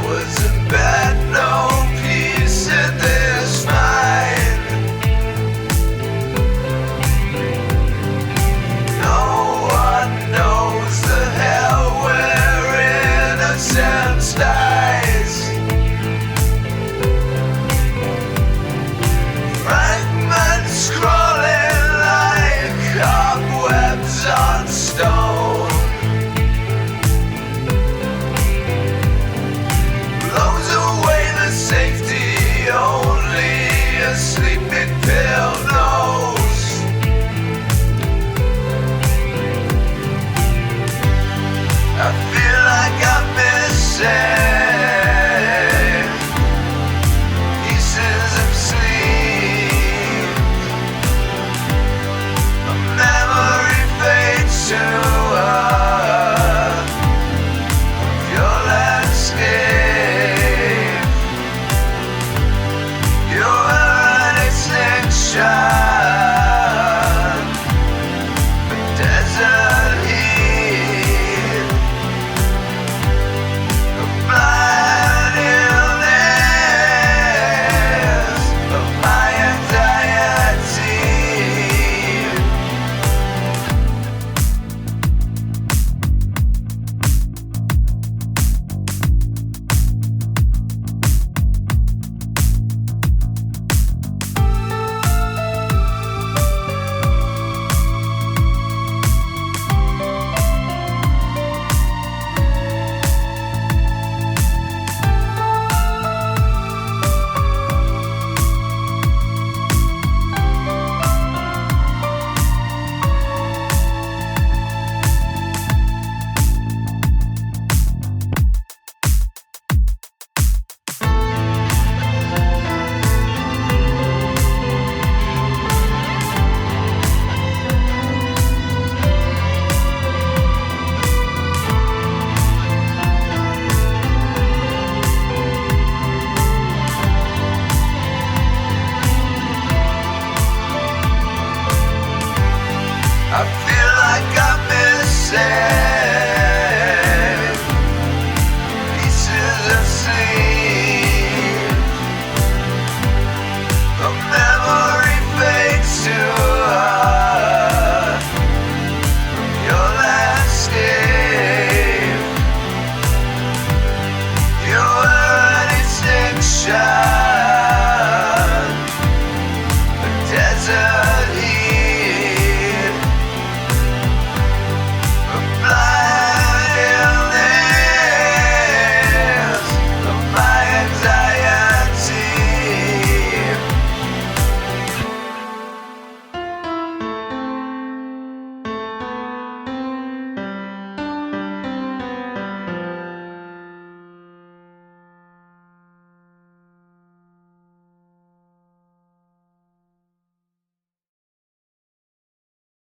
was in bed, no peace in this mind. No one knows the hell where innocence dies. Fragments crawling like cobwebs on stone. Blows away the safety only a sleeping pill knows. I feel like I'm missing pieces of sleep. A memory fades to your landscape. You're an extinction, a desert heat, a blind illness of my anxiety. I feel like I'm missing pieces of sleep. A memory fades to your landscape. You're an extinction, a desert.